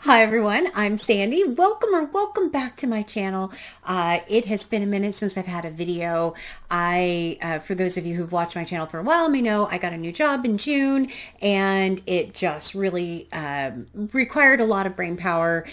Hi everyone, I'm Sandy. Welcome back to my channel. It has been a minute since I've had a video. For those of you who've watched my channel for a while, may know I got a new job in June, and it just really required a lot of brain power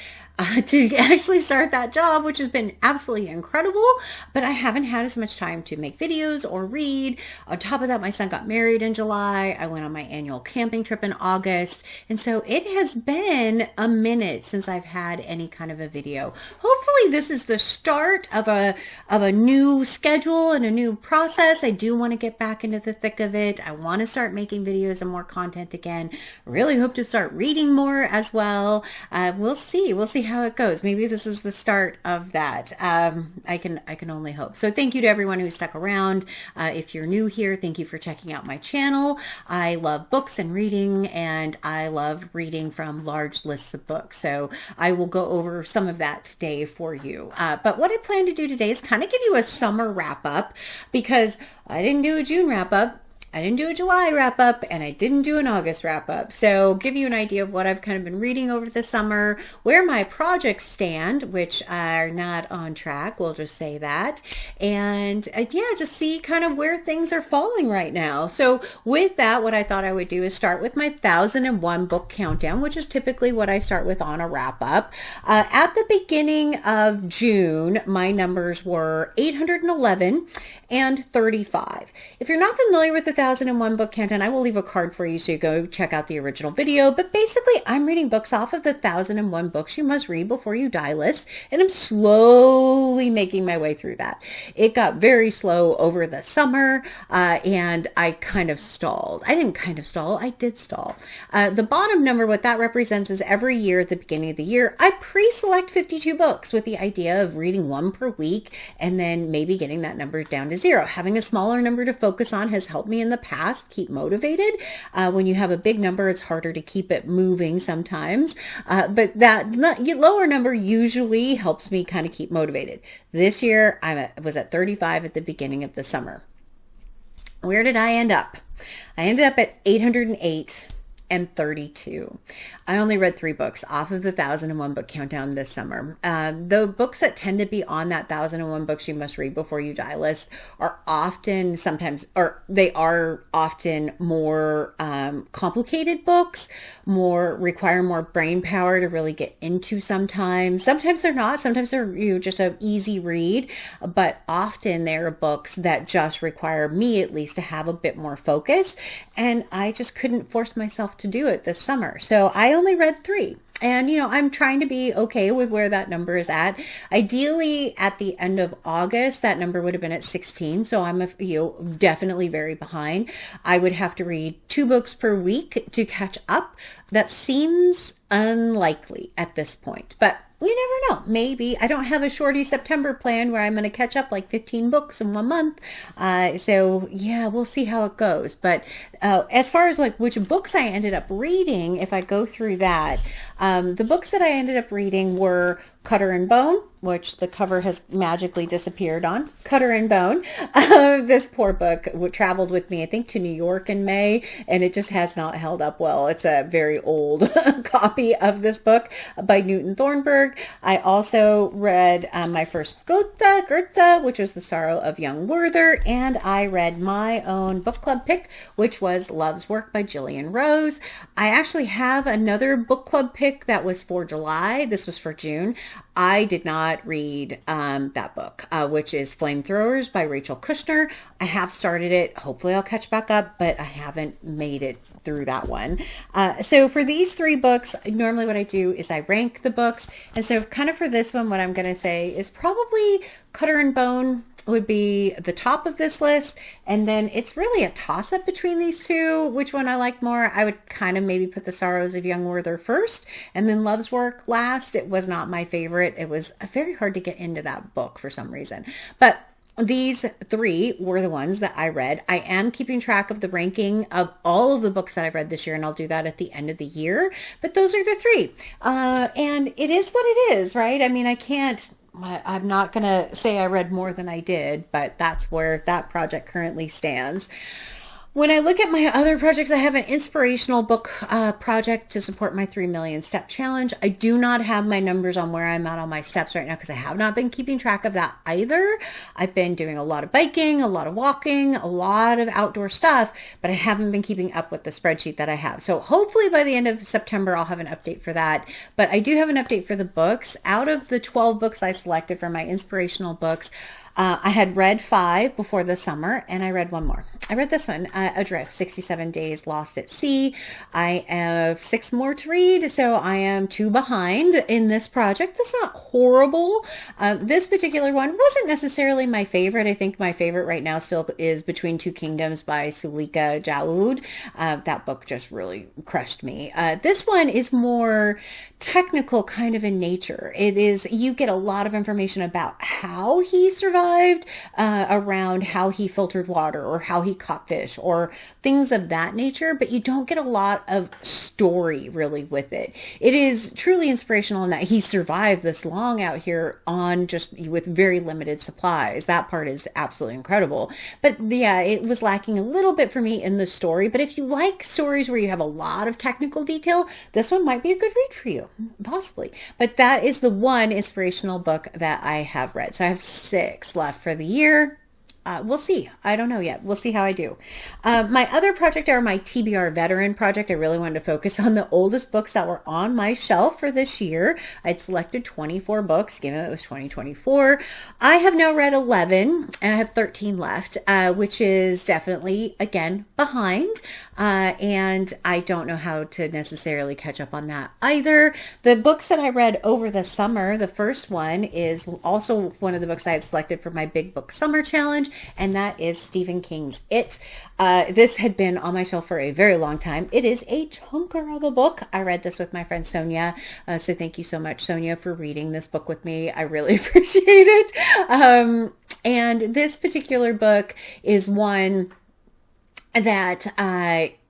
to actually start that job, which has been absolutely incredible, but I haven't had as much time to make videos or read. On top of that, my son got married in July. I went on my annual camping trip in August. And so it has been a minute since I've had any kind of a video. Hopefully this is the start of a new schedule and a new process. I do want to get back into the thick of it. I want to start making videos and more content again. Really hope to start reading more as well. We'll see how it goes. Maybe this is the start of that. I can only hope. So thank you to everyone who stuck around. If you're new here, thank you for checking out my channel. I love books and reading, and I love reading from large lists of books. So I will go over some of that today for you. But what I plan to do today is kind of give you a summer wrap up, because I didn't do a June wrap up. I didn't do a July wrap up, and I didn't do an August wrap up. So give you an idea of what I've kind of been reading over the summer, where my projects stand, which are not on track. We'll just say that. And yeah, just see kind of where things are falling right now. So with that, what I thought I would do is start with my 1001 book countdown, which is typically what I start with on a wrap up. At the beginning of June, my numbers were 811 and 35. If you're not familiar with the 1001 book countdown, I will leave a card for you so you go check out the original video. But basically, I'm reading books off of the 1001 books you must read before you die list, and I'm slowly making my way through that. It got very slow over the summer, and I kind of stalled. I didn't kind of stall, I did stall. The bottom number, what that represents is every year at the beginning of the year, I pre-select 52 books with the idea of reading one per week and then maybe getting that number down to 0. Having a smaller number to focus on has helped me in the past keep motivated. When you have a big number, it's harder to keep it moving sometimes. But that lower number usually helps me kind of keep motivated. This year, I was at 35 at the beginning of the summer. Where did I end up? I ended up at 808 and 32. I only read 3 books off of the 1001 book countdown this summer. The books that tend to be on that 1001 books you must read before you die list are often more complicated books, require more brain power to really get into sometimes. Sometimes they're not. Sometimes they're just an easy read, but often they're books that just require me at least to have a bit more focus, and I just couldn't force myself to do it this summer. So I only read 3. And, I'm trying to be okay with where that number is at. Ideally, at the end of August, that number would have been at 16. So I'm definitely very behind. I would have to read 2 books per week to catch up. That seems unlikely at this point, but you never know. Maybe. I don't have a shorty September plan where I'm going to catch up like 15 books in 1 month. So yeah, we'll see how it goes. But as far as like which books I ended up reading, if I go through that, the books that I ended up reading were Cutter and Bone, which the cover has magically disappeared on. Cutter and Bone. This poor book traveled with me, I think, to New York in May, and it just has not held up well. It's a very old copy of this book by Newton Thornburg. I also read my first Goethe, which was The Sorrow of Young Werther, and I read my own book club pick, which was Love's Work by Gillian Rose. I actually have another book club pick that was for July. This was for June. I did not read that book, which is Flamethrowers by Rachel Kushner. I have started it. Hopefully I'll catch back up, but I haven't made it through that one. So for these 3 books, normally what I do is I rank the books. And so kind of for this one, what I'm going to say is probably Cutter and Bone would be the top of this list, and then it's really a toss-up between these 2. Which one I like more? I would kind of maybe put The Sorrows of Young Werther first, and then Love's Work last. It was not my favorite. It was very hard to get into that book for some reason, but these 3 were the ones that I read. I am keeping track of the ranking of all of the books that I've read this year, and I'll do that at the end of the year. But those are the 3. And it is what it is, right? I mean, I'm not going to say I read more than I did, but that's where that project currently stands. When I look at my other projects, I have an inspirational book project to support my 3 million step challenge. I do not have my numbers on where I'm at on my steps right now because I have not been keeping track of that either. I've been doing a lot of biking, a lot of walking, a lot of outdoor stuff, but I haven't been keeping up with the spreadsheet that I have. So hopefully by the end of September, I'll have an update for that. But I do have an update for the books. Out of the 12 books I selected for my inspirational books, I had read 5 before the summer, and I read 1 more. I read this one, Adrift, 67 Days Lost at Sea. I have 6 more to read, so I am 2 behind in this project. That's not horrible. This particular one wasn't necessarily my favorite. I think my favorite right now still is Between Two Kingdoms by Sulika Jaloud. That book just really crushed me. This one is more technical kind of in nature. It is, you get a lot of information about how he survived, around how he filtered water or how he caught fish or things of that nature, but you don't get a lot of story really with it. It is truly inspirational in that he survived this long out here on just with very limited supplies. That part is absolutely incredible. But yeah, it was lacking a little bit for me in the story. But if you like stories where you have a lot of technical detail, this one might be a good read for you, possibly. But that is the one inspirational book that I have read. So I have 6 left for the year. We'll see. I don't know yet. We'll see how I do. My other project are my TBR veteran project. I really wanted to focus on the oldest books that were on my shelf for this year. I'd selected 24 books, given it was 2024. I have now read 11 and I have 13 left, which is definitely, again, behind. And I don't know how to necessarily catch up on that either. The books that I read over the summer, the first one is also one of the books I had selected for my Big Book Summer Challenge, and that is Stephen King's It. This had been on my shelf for a very long time. It is a chunker of a book. I read this with my friend Sonia, so thank you so much, Sonia, for reading this book with me. I really appreciate it. And this particular book is one that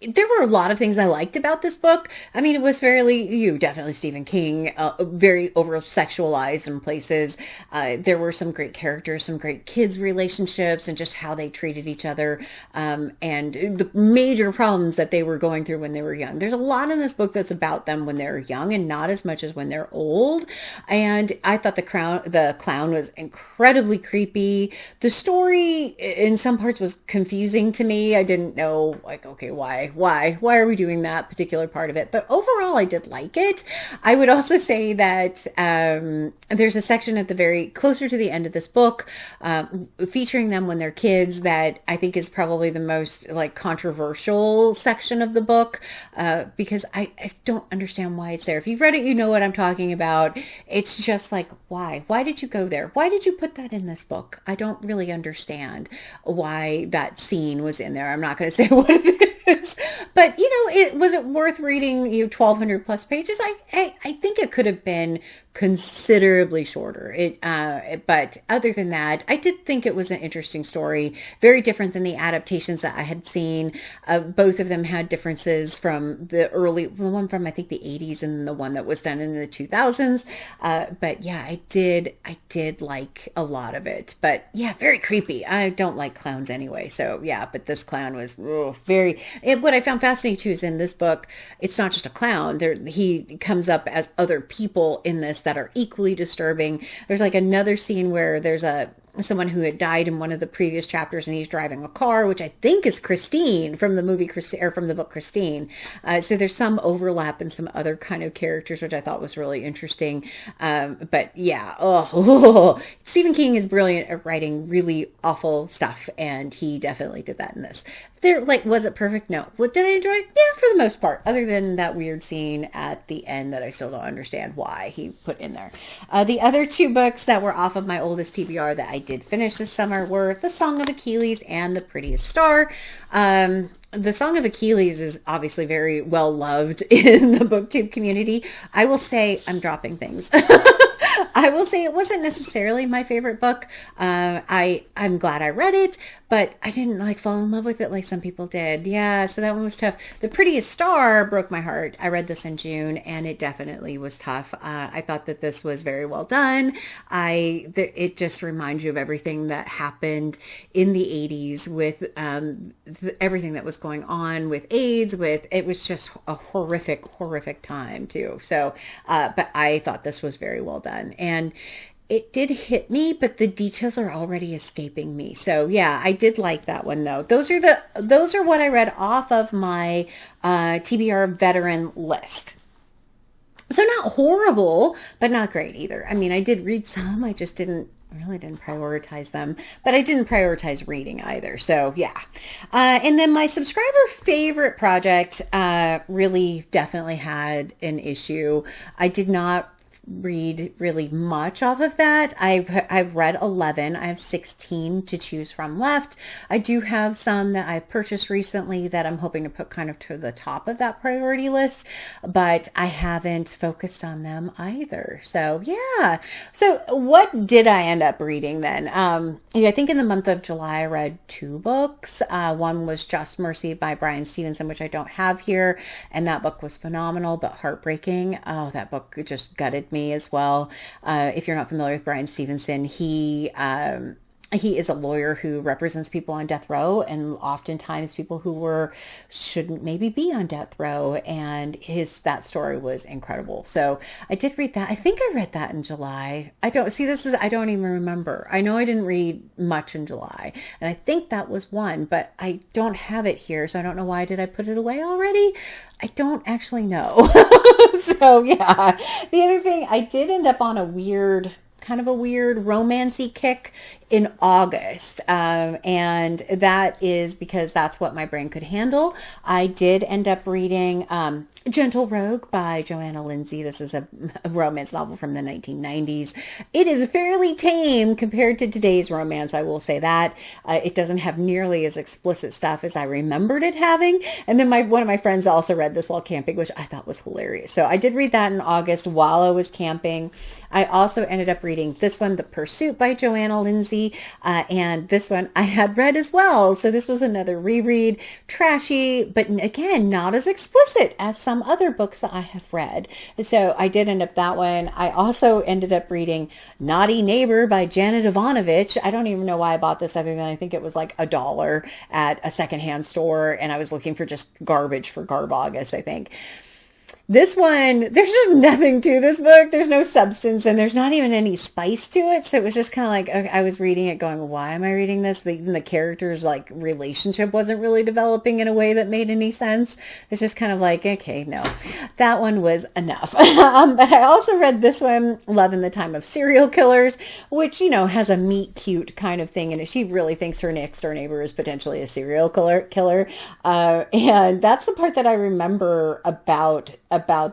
there were a lot of things I liked about this book. I mean, it was definitely Stephen King, very over-sexualized in places. There were some great characters, some great kids' relationships, and just how they treated each other, and the major problems that they were going through when they were young. There's a lot in this book that's about them when they're young and not as much as when they're old. And I thought the clown was incredibly creepy. The story in some parts was confusing to me. I didn't know, like, okay, why are we doing that particular part of it? But overall, I did like it. I would also say that there's a section at the closer to the end of this book, featuring them when they're kids, that I think is probably the most like controversial section of the book, because I don't understand why it's there. If you've read it, you know what I'm talking about. It's just like, why did you go there? Why did you put that in this book? I don't really understand why that scene was in there. I'm not going to say what it is, but was it worth reading 1,200 plus pages? I think it could have been considerably shorter. But other than that, I did think it was an interesting story, very different than the adaptations that I had seen. Both of them had differences from the one from I think the 80s and the one that was done in the 2000s. But yeah, I did like a lot of it. But yeah, very creepy. I don't like clowns anyway, so yeah. But this clown was very. What I found fascinating too is in this book, it's not just a clown. He comes up as other people in this that are equally disturbing. There's like another scene where there's someone who had died in one of the previous chapters, and he's driving a car, which I think is Christine from the movie or from the book Christine. So there's some overlap in some other kind of characters, which I thought was really interesting. But yeah, Stephen King is brilliant at writing really awful stuff, and he definitely did that in this. Was it perfect? No. What did I enjoy? Yeah, for the most part, other than that weird scene at the end that I still don't understand why he put in there. The other 2 books that were off of my oldest TBR that I did finish this summer were The Song of Achilles and The Prettiest Star. The Song of Achilles is obviously very well loved in the booktube community. I will say I'm dropping things. I will say it wasn't necessarily my favorite book. I'm glad I read it, but I didn't like fall in love with it like some people did. Yeah, so that one was tough. The Prettiest Star broke my heart. I read this in June, and it definitely was tough. I thought that this was very well done. It just reminds you of everything that happened in the 80s with everything that was going on with AIDS. It was just a horrific time too. So, but I thought this was very well done, and it did hit me, but the details are already escaping me. So yeah, I did like that one though. Those are what I read off of my TBR veteran list. So not horrible, but not great either. I mean, I did read some. I really didn't prioritize them, but I didn't prioritize reading either. So yeah. And then my subscriber favorite project really definitely had an issue. I did not read really much off of that. I've read 11. I have 16 to choose from left. I do have some that I've purchased recently that I'm hoping to put kind of to the top of that priority list, but I haven't focused on them either. So yeah. So what did I end up reading then? I think in the month of July, I read 2 books. One was Just Mercy by Bryan Stevenson, which I don't have here. And that book was phenomenal, but heartbreaking. Oh, that book just gutted me as well. If you're not familiar with Bryan Stevenson, he is a lawyer who represents people on death row, and oftentimes people who shouldn't maybe be on death row, and that story was incredible. So I did read that. I think I read that in July. I don't even remember. I know I didn't read much in July, and I think that was one, but I don't have it here, so I don't know why did I put it away already. I don't actually know. So yeah, the other thing, I did end up on kind of a weird romancy kick in August. And that is because that's what my brain could handle. I did end up reading Gentle Rogue by Joanna Lindsey. This is a romance novel from the 1990s. It is fairly tame compared to today's romance, I will say that. It doesn't have nearly as explicit stuff as I remembered it having. And then one of my friends also read this while camping, which I thought was hilarious. So I did read that in August while I was camping. I also ended up reading this one, The Pursuit by Joanna Lindsey. And this one I had read as well. So this was another reread, trashy, but again, not as explicit as some other books that I have read. So I did end up that one. I also ended up reading Naughty Neighbor by Janet Ivanovich. I don't even know why I bought this other than I think it was like $1 at a secondhand store, and I was looking for just garbage for Garbogus, I think. This one, there's just nothing to this book. There's no substance, and there's not even any spice to it. So it was just kind of like, okay, I was reading it going, why am I reading this? The character's like relationship wasn't really developing in a way that made any sense. It's just kind of like, okay, no, that one was enough. But I also read this one, Love in the Time of Serial Killers, which, has a meet cute kind of thing in it. She really thinks her next door neighbor is potentially a serial killer. And that's the part that I remember about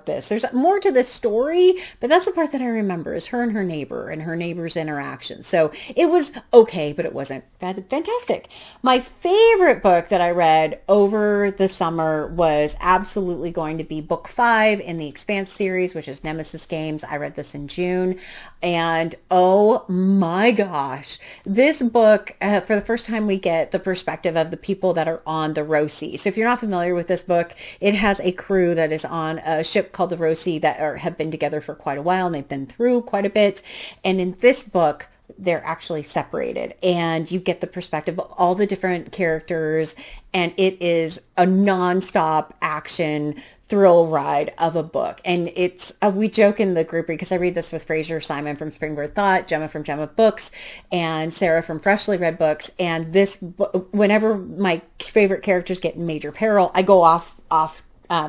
this. There's more to this story, but that's the part that I remember is her and her neighbor and her neighbor's interaction. So it was okay, but it wasn't fantastic. My favorite book that I read over the summer was absolutely going to be book 5 in the Expanse series, which is Nemesis Games. I read this in June, and oh my gosh, this book, for the first time we get the perspective of the people that are on the Rosie. So if you're not familiar with this book, it has a crew that is on a ship called the Rosie that have been together for quite a while, and they've been through quite a bit. And in this book, they're actually separated, and you get the perspective of all the different characters, and it is a nonstop action thrill ride of a book. And it's we joke in the group, because I read this with Fraser, Simon from Springboard Thought, Gemma from Gemma Books, and Sarah from Freshly Read Books. And this, whenever my favorite characters get in major peril, I go off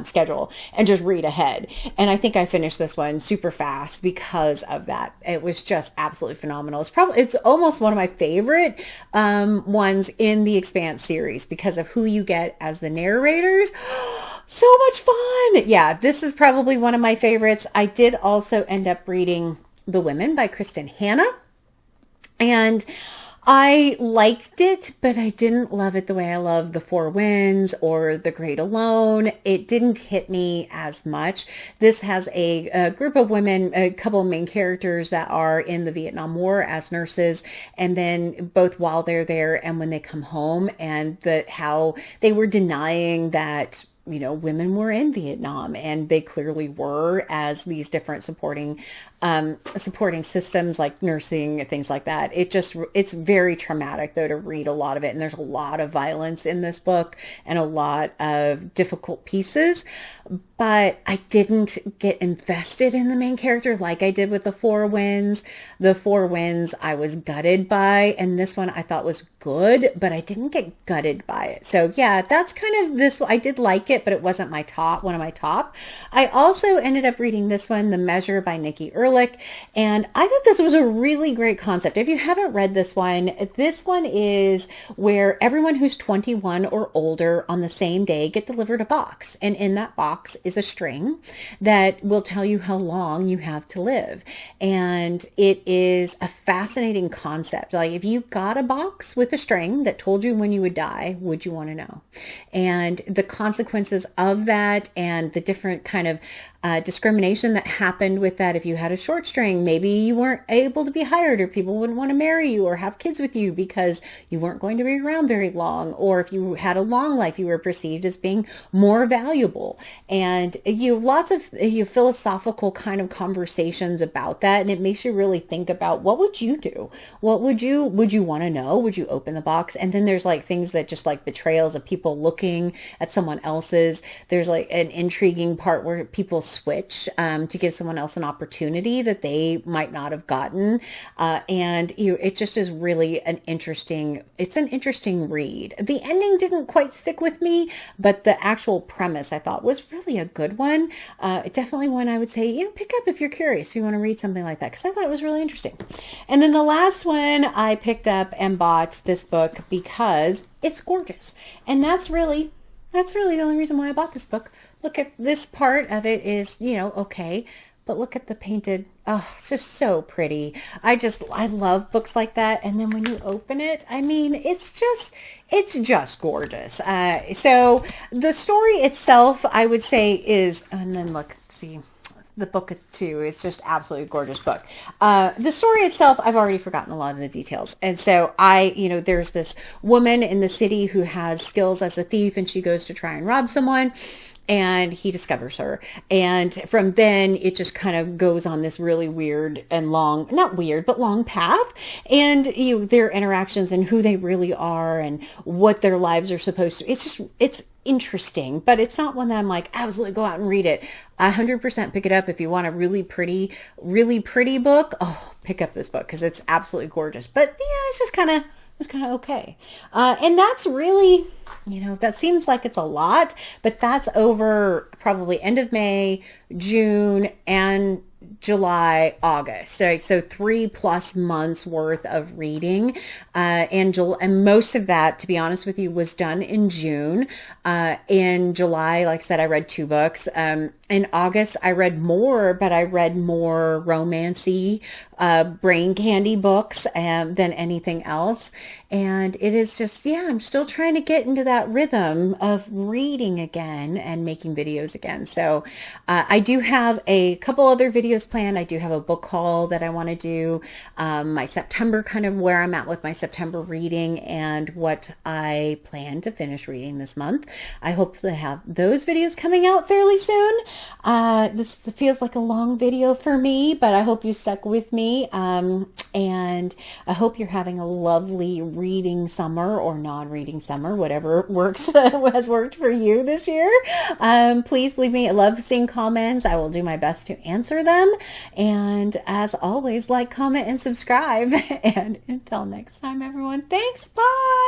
schedule and just read ahead. And I think I finished this one super fast because of that. It was just absolutely phenomenal. It's almost one of my favorite ones in the Expanse series because of who you get as the narrators. So much fun. Yeah, this is probably one of my favorites. I did also end up reading The Women by Kristen Hanna. And I liked it, but I didn't love it the way I love The Four Winds or The Great Alone. It didn't hit me as much. This has a group of women, a couple of main characters that are in the Vietnam War as nurses, and then both while they're there and when they come home, and how they were denying that women were in Vietnam, and they clearly were, as these different supporting systems like nursing and things like that. It's very traumatic though to read a lot of it. And there's a lot of violence in this book and a lot of difficult pieces, but I didn't get invested in the main character like I did with The Four Winds. The Four Winds I was gutted by, and this one I thought was good, but I didn't get gutted by it. So yeah, that's kind of this. I did like it, but it wasn't one of my top. I also ended up reading this one, The Measure by Nikki Ehrlich, and I thought this was a really great concept. If you haven't read this one is where everyone who's 21 or older on the same day get delivered a box, and in that box is a string that will tell you how long you have to live. And it is a fascinating concept. Like, if you got a box with a string that told you when you would die, would you want to know? And the consequences of that, and the different kind of discrimination that happened with that. If you had a short string, maybe you weren't able to be hired, or people wouldn't want to marry you or have kids with you because you weren't going to be around very long. Or if you had a long life, you were perceived as being more valuable. And lots of philosophical kind of conversations about that. And it makes you really think about, what would you do? Would you want to know? Would you open the box? And then there's like things that just like betrayals of people looking at someone else's. There's like an intriguing part where people switch to give someone else an opportunity that they might not have gotten, and it just is really an interesting read. The ending didn't quite stick with me, but the actual premise I thought was really a good one. Definitely one I would say pick up if you're curious, if you want to read something like that, because I thought it was really interesting. And then the last one I picked up and bought this book because it's gorgeous, and that's really the only reason why I bought this book. Look at this part of it is, okay, but look at the painted. Oh, it's just so pretty. I love books like that. And then when you open it, I mean, it's just gorgeous. So the story itself, I would say is, and then look, see, the book too is just absolutely gorgeous book. The story itself, I've already forgotten a lot of the details. And so there's this woman in the city who has skills as a thief, and she goes to try and rob someone, and he discovers her. And from then it just kind of goes on this really weird and long, not weird, but long path. And their interactions and who they really are and what their lives are supposed to. It's interesting, but it's not one that I'm like, absolutely go out and read it. 100% pick it up if you want a really pretty book. Oh, pick up this book because it's absolutely gorgeous. But yeah, it's kind of okay. And that's really, that seems like it's a lot, but that's over probably end of May, June, and July, August. So 3+ months worth of reading. And most of that, to be honest with you, was done in June. In July, like I said, I read 2 books. In August, I read more, but I read more romancy, brain candy books than anything else. And it is just, I'm still trying to get into that rhythm of reading again and making videos again. So I do have a couple other videos planned. I do have a book haul that I want to do, my September, kind of where I'm at with my September reading and what I plan to finish reading this month. I hope to have those videos coming out fairly soon. This feels like a long video for me, but I hope you stuck with me. And I hope you're having a lovely reading summer or non-reading summer, whatever works, has worked for you this year. Please leave me, I love seeing comments. I will do my best to answer them. And as always, like, comment, and subscribe. And until next time, everyone, thanks. Bye.